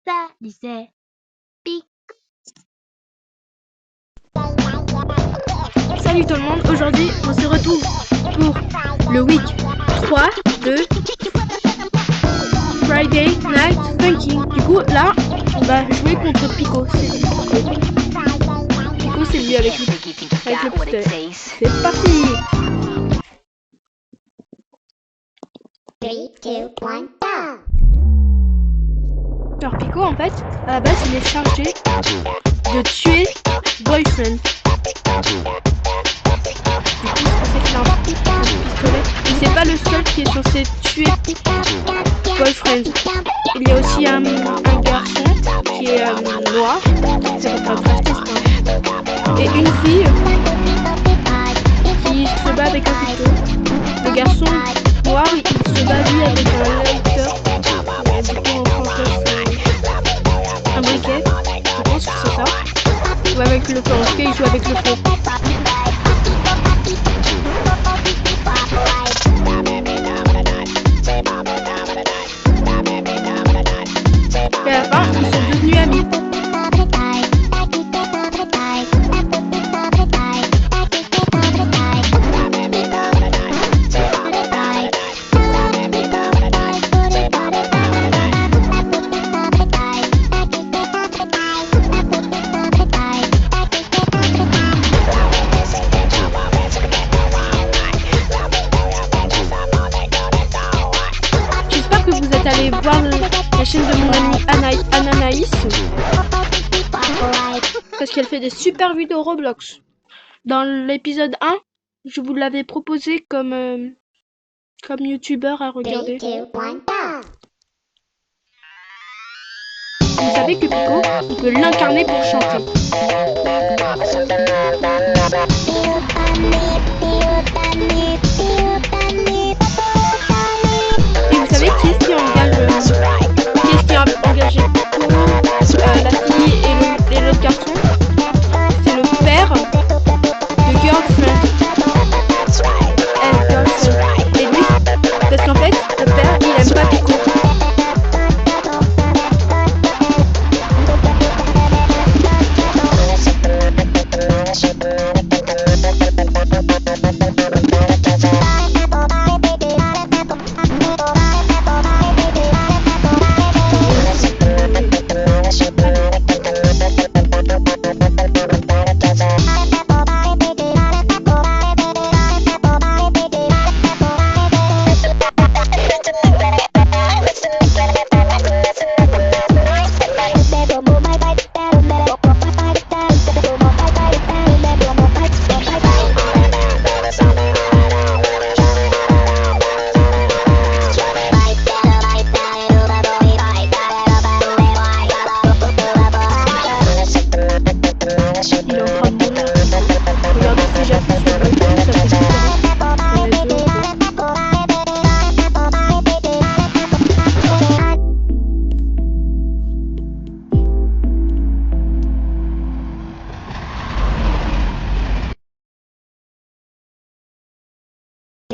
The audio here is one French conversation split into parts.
Salut, c'est Pic. Salut tout le monde, aujourd'hui on se retrouve pour le week 3 de Friday Night Funkin'. Du coup là, on va jouer contre Pico. Pico c'est lui avec le pistolet. C'est parti. 3, 2, 1, go! Alors Pico en fait, à la base il est chargé de tuer Boyfriend. Du coup c'est qu'il a un pistolet. Et c'est pas le seul qui est censé tuer Boyfriend. Il y a aussi un garçon qui est noir, c'est pas très et une fille qui se bat avec un couteau. Le garçon noir il se bat lui avec un lighter. Du coup en français c'est un briquet. Je pense que c'est ça. Il joue avec le feu. En tout cas il joue avec le feu. Et à la fin, ils sont devenus amis. J'espère que vous êtes allés voir la chaîne de mon amie Ananaïs parce qu'elle fait des super vidéos Roblox. Dans l'épisode 1, je vous l'avais proposé comme youtubeur à regarder. 3, 2, 1, go! Vous savez que Pico, on peut l'incarner pour chanter. Et vous savez qui est-ce qui a engagé Pico, la fille et l'autre garçon? C'est le père de Girlfriend. Et lui, parce qu'en fait, le père, il aime pas Pico.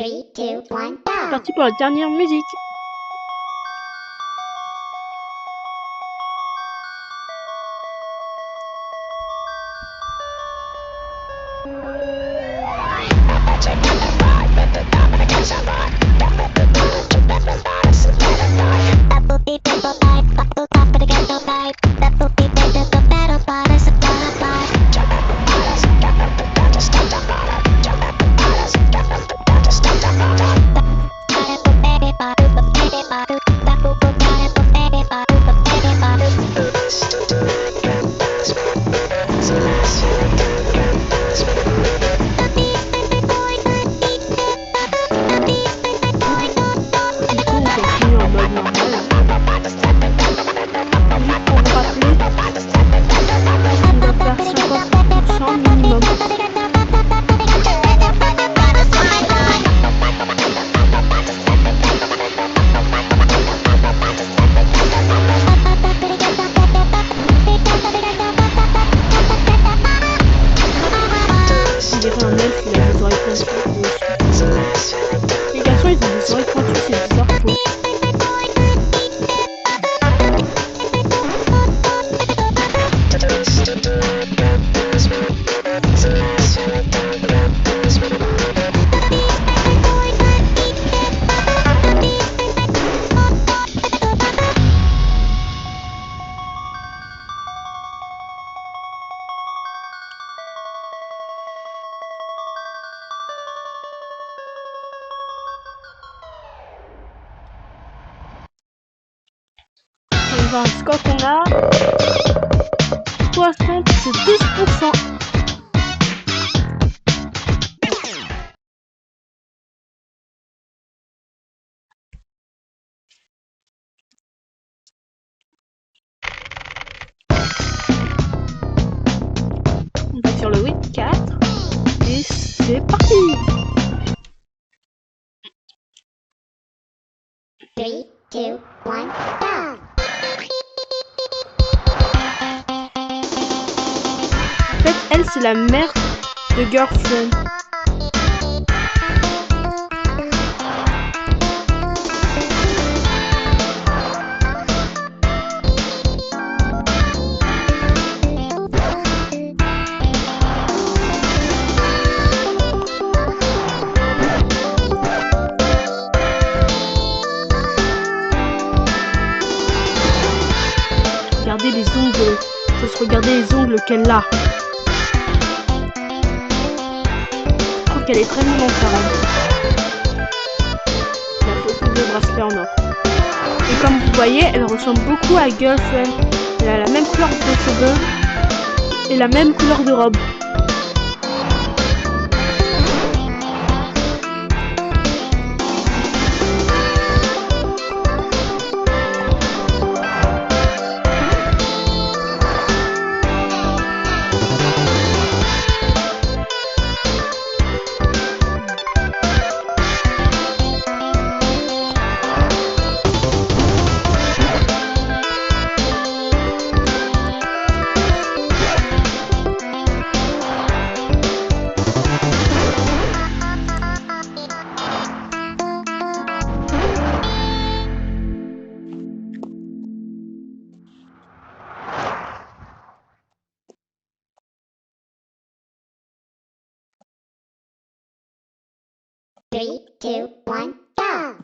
C'est parti pour la dernière musique. Enfin, un score qu'on a 72%. On va sur le 8-4 et c'est parti. 3, 2, 1, go! En fait, elle, c'est la mère de Girlfriend. Regardez les ongles. Faut se regarder les ongles qu'elle a. Je trouve qu'elle est très mignonne, sa robe. La photo de bracelet en or. Et comme vous voyez, elle ressemble beaucoup à Girlfriend. Elle a la même couleur de cheveux et la même couleur de robe. Three, two, one, go!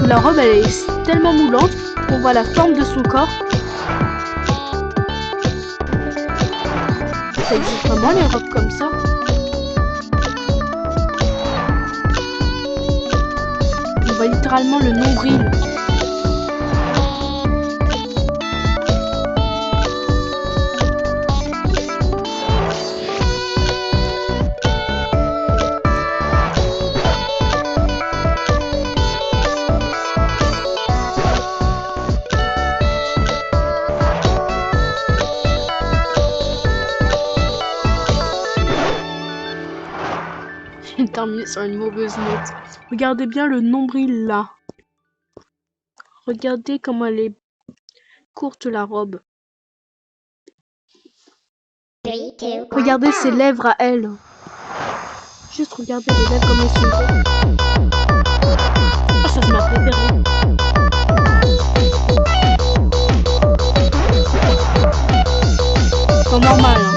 La robe, elle est tellement moulante qu'on voit la forme de son corps. Ça existe vraiment les robes comme ça? On voit littéralement le nombril. Terminé sur une mauvaise note. Regardez bien le nombril là. Regardez comment elle est courte la robe. Three, two, one, Regardez go! ses lèvres à elle. Juste regardez les lèvres comme elles sont. Ah, ça c'est ma préférée. C'est normal. Hein.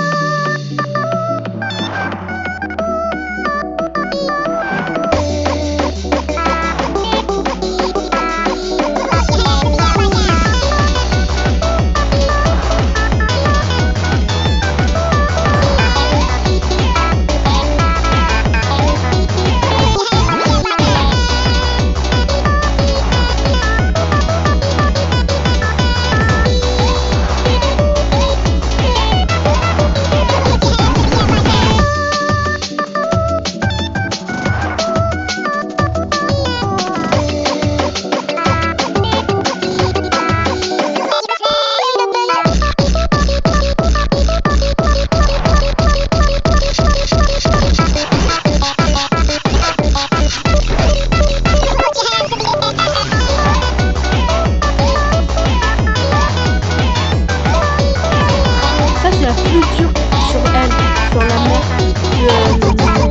plus dur sur elle, sur la mère de Girlfriend.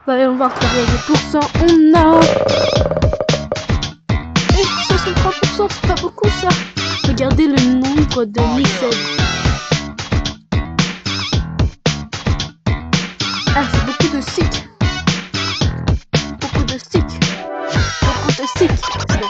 Voyons voir combien de pourcents on a. Et 63%, c'est pas beaucoup ça. Regardez le nombre de mixels. Ah, c'est beaucoup de stick. Beaucoup de stick. Beaucoup de stick. C'est bon.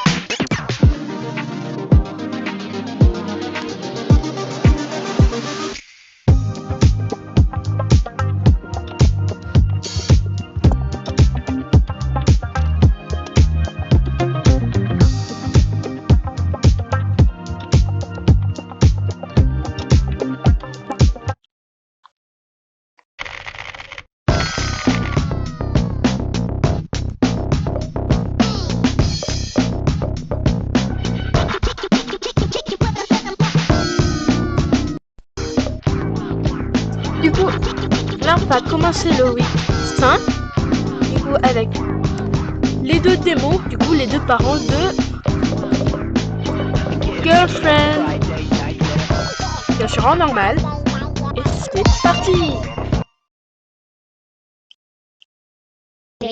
Du coup, là on va commencer le week 5, du coup avec les deux démons, du coup les deux parents de Girlfriend. Bien sûr en normal. Et c'est parti. 3,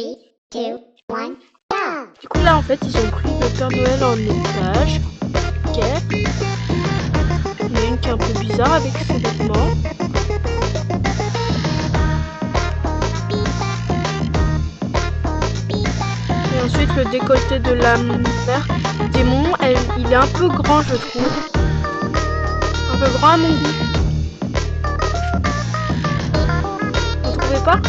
2, 1, go! Du coup là en fait ils ont pris le Père Noël en otage. Ok. Il y en a une qui est un peu bizarre avec ses vêtements. Et ensuite le décolleté de la mère démon, il est un peu grand je trouve. Un peu grand à mon goût. Vous trouvez pas?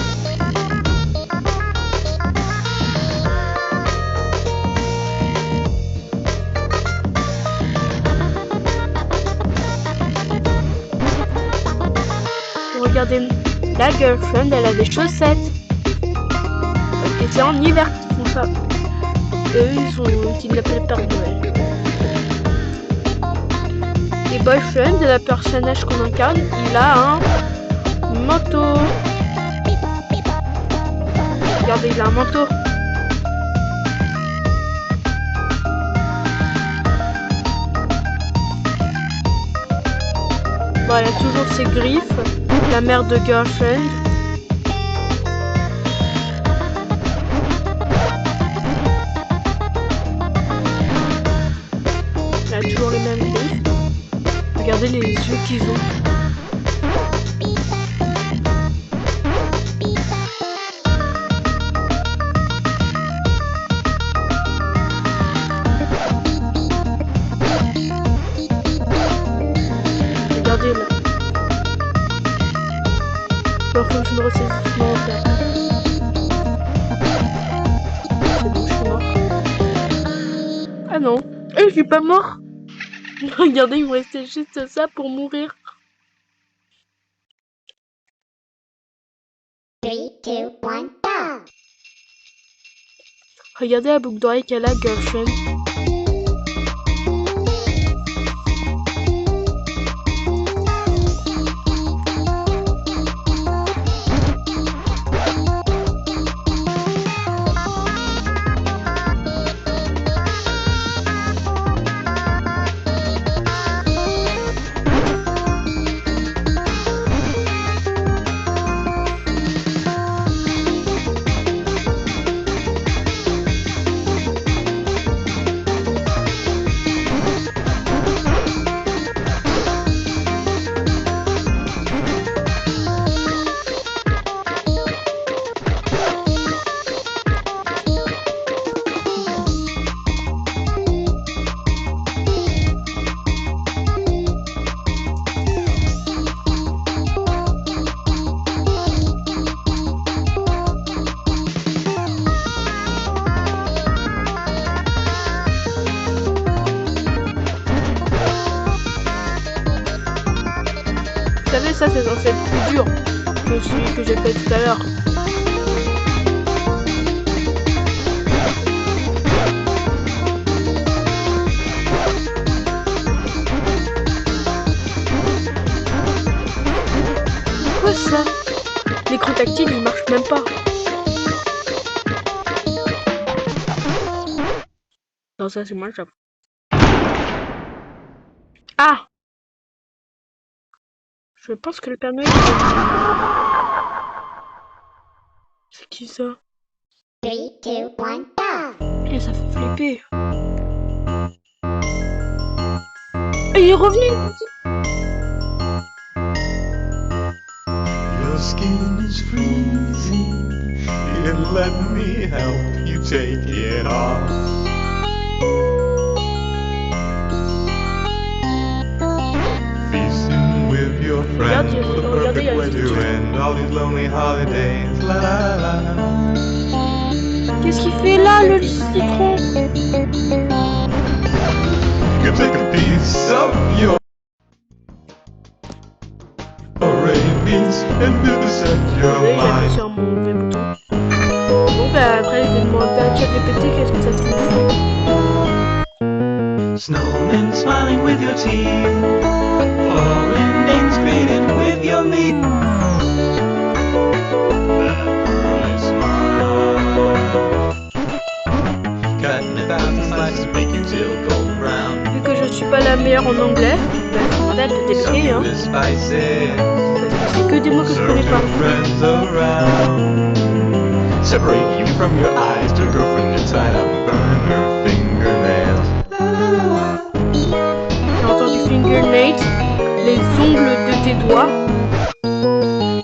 Regardez, la Girlfriend, elle a des chaussettes. Et c'est en hiver qu'ils font ça. Eux, ils l'appellent Père Noël. Et Boyfriend, le personnage qu'on incarne, il a un manteau. Regardez, il a un manteau. Bon, elle a toujours ses griffes. La mère de Girlfriend. Elle a toujours les mêmes griffes. Regardez les yeux qu'ils ont. Regardez là. Alors faut que je me ressaisisse. C'est bon, je suis mort. Ah non, je suis pas mort. Regardez, il me restait juste ça pour mourir. 3, 2, 1, go! Regardez la boucle d'oreille qu'elle a, Girlfriend. savez, ça c'est censé être plus dur que celui que j'ai fait tout à l'heure. Quoi ça? L'écran tactile il marche même pas. Non, ça c'est moi le Japon. Ah! Je pense que le Père Noël... C'est qui ça? 3, 2, 1, go! Eh, ça fait flipper. Ah, il est revenu! Your skin is freezing, here let me help you take it off. Feasting with your friends, the perfect way to end all these lonely holidays. La la la. Qu'est-ce qu'il fait là, le citron? You take a piece of your rabies and do the set your Oui, j'ai appuyé mind. sur mon mauvais bouton. Bon, bah après, je vais demander à ChatGPT qu'est-ce que ça signifie. Snowmen smiling with your teeth, foreign names greeted with your meat. That early smile, cutting a thousand slices of bacon till golden brown. Vu que je suis pas la meilleure en anglais, bah, je vais peut-être débrouiller, hein. With spices, C'est que des mots que je serve connais pas. your friends around. Separate you from your eyes, to girlfriend you're tied up, burn her fingernails. J'ai entendu fingernails, les ongles de tes doigts.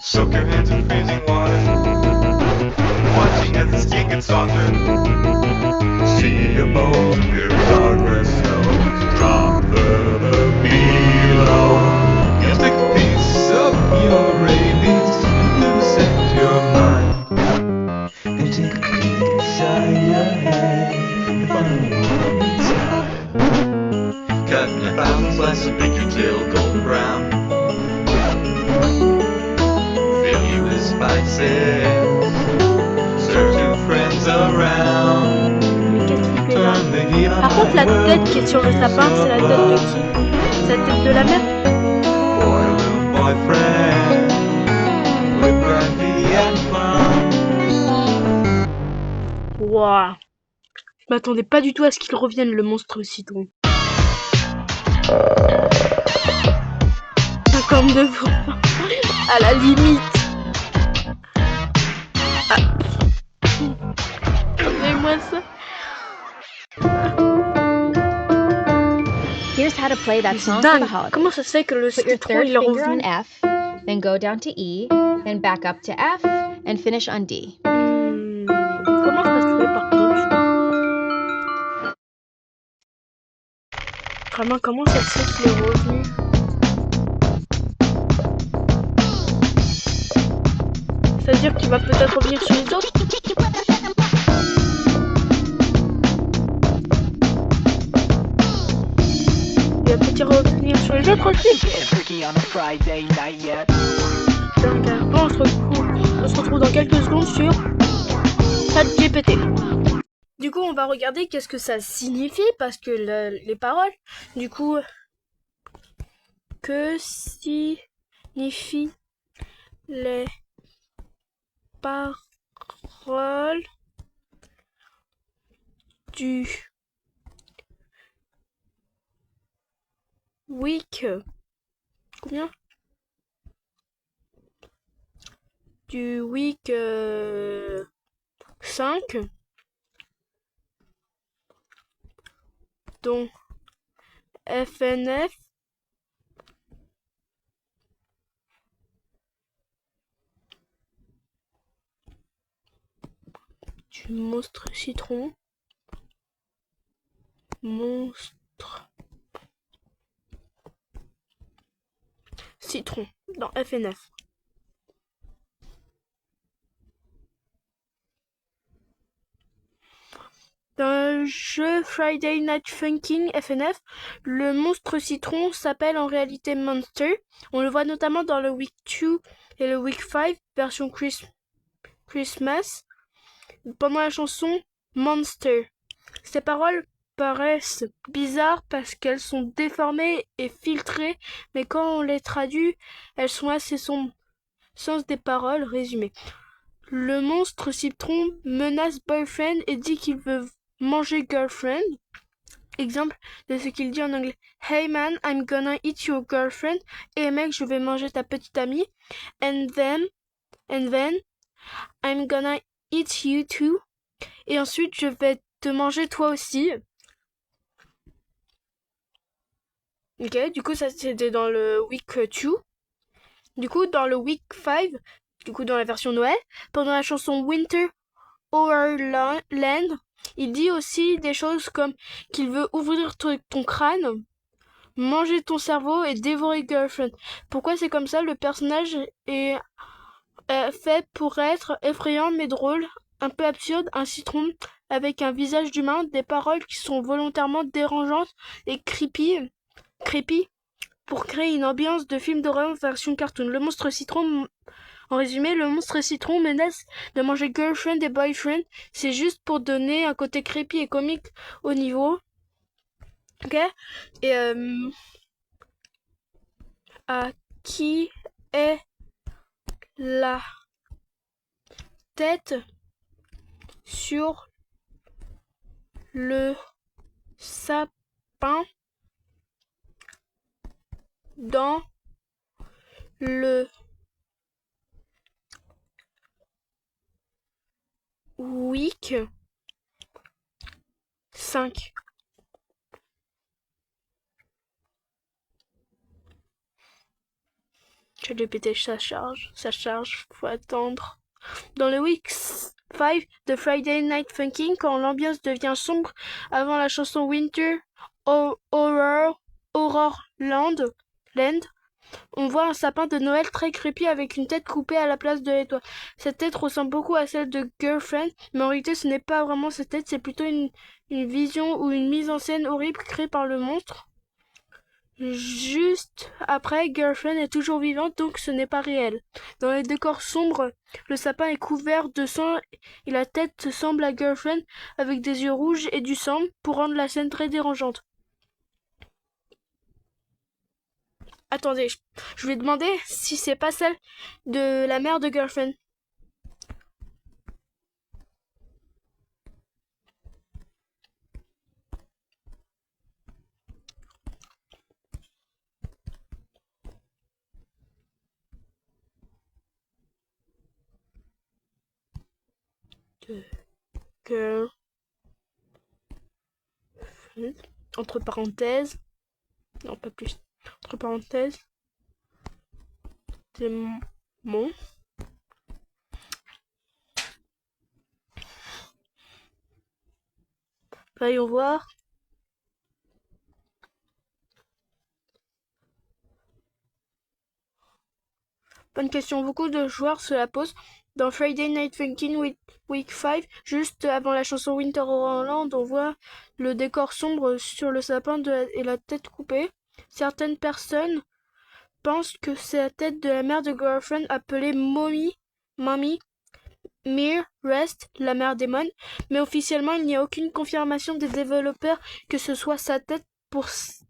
Soak your hands in freezing water, watching as the skin gets softer. See your bones, your progress notes drop further below. You stick a piece of your rabies to set your mind, and take a peek inside your head and find one inside. Cutting a thousand slices of bacon till golden brown. Fill you with spices, serve two friends around. Mais qu'est-ce qu'il fait là? Turn the heat on Par contre, la high, tête qui est sur le sapin, c'est la tête de qui? C'est la tête de la mère? boy, little boyfriend, with brandy and fun. Waouh! Je m'attendais pas du tout à ce qu'il revienne, le monstre citron. 52 fois. À la limite. Ah. Donnez-moi ça. Here's how to play that C'est song for the dingue. holidays. Comment ça se fait que le Put your citron third il est finger on revenu? F, then go down to E, then back up to F, and finish on D. Comment ça se fait par contre? Vraiment, comment ça se fait qu'il est revenu? C'est-à-dire qu'il va peut-être revenir sur les autres? Il va peut-être revenir sur les autres aussi? Donc, on se retrouve dans quelques secondes sur ChatGPT. Du coup, on va regarder qu'est-ce que ça signifie, parce que les paroles, du coup, que signifient les paroles du week. Combien? Du week 5. Dont FNF. Du monstre citron. Monstre citron dans FNF. Je de Friday Night Funkin' FNF, le monstre citron s'appelle en réalité Monster. On le voit notamment dans le Week 2 et le Week 5, version Christmas, pendant la chanson Monster. Ces paroles paraissent bizarres parce qu'elles sont déformées et filtrées, mais quand on les traduit, elles sont assez sombres. Sens des paroles résumées. Le monstre citron menace boyfriend et dit qu'il veut manger girlfriend. Exemple de ce qu'il dit en anglais. Hey man, I'm gonna eat your girlfriend. Hey mec, je vais manger ta petite amie. And then, I'm gonna eat you too. Et ensuite, je vais te manger toi aussi. Ok, du coup, ça c'était dans le week 2. Du coup, dans le week 5, du coup, dans la version Noël, pendant la chanson Winter Over Land, il dit aussi des choses comme qu'il veut ouvrir ton crâne, manger ton cerveau et dévorer girlfriend. Pourquoi c'est comme ça? Le personnage est fait pour être effrayant mais drôle, un peu absurde, un citron avec un visage d'humain, des paroles qui sont volontairement dérangeantes et creepy, pour créer une ambiance de film d'horreur version cartoon. Le monstre citron, en résumé, le monstre citron menace de manger girlfriend et boyfriend. C'est juste pour donner un côté creepy et comique au niveau. Ok? Et à qui est la tête sur le sapin dans le week 5. Je vais répéter, ça charge, faut attendre. Dans le week 5 de Friday Night Funkin', quand l'ambiance devient sombre avant la chanson Winter Horror Land, on voit un sapin de Noël très creepy avec une tête coupée à la place de l'étoile. Cette tête ressemble beaucoup à celle de Girlfriend, mais en réalité ce n'est pas vraiment cette tête, c'est plutôt une vision ou une mise en scène horrible créée par le monstre. Juste après, Girlfriend est toujours vivante, donc ce n'est pas réel. Dans les décors sombres, le sapin est couvert de sang et la tête semble à Girlfriend avec des yeux rouges et du sang pour rendre la scène très dérangeante. Attendez, je vais demander si c'est pas celle de la mère de Girlfriend. Girlfriend. Entre parenthèses. Non, pas plus. Entre parenthèses. Démon. Voyons voir. Bonne question. Beaucoup de joueurs se la posent. Dans Friday Night Funkin' Week 5, juste avant la chanson Winter Wonderland, on voit le décor sombre sur le sapin et la tête coupée. Certaines personnes pensent que c'est la tête de la mère de Girlfriend appelée Mommy Mere Rest, la mère démon, mais officiellement il n'y a aucune confirmation des développeurs que ce soit sa tête.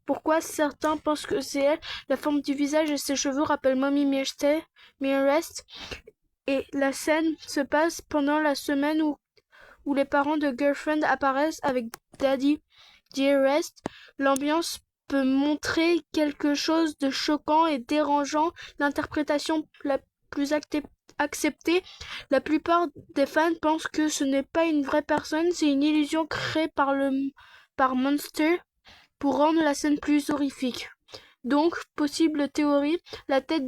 Pourquoi certains pensent que c'est elle? La forme du visage et ses cheveux rappellent Mommy Mere Rest. Et la scène se passe pendant la semaine où les parents de Girlfriend apparaissent avec Daddy Dearest. L'ambiance peut montrer quelque chose de choquant et dérangeant. L'interprétation la plus acceptée, la plupart des fans pensent que ce n'est pas une vraie personne, c'est une illusion créée par Monster pour rendre la scène plus horrifique. Donc, possible théorie, la tête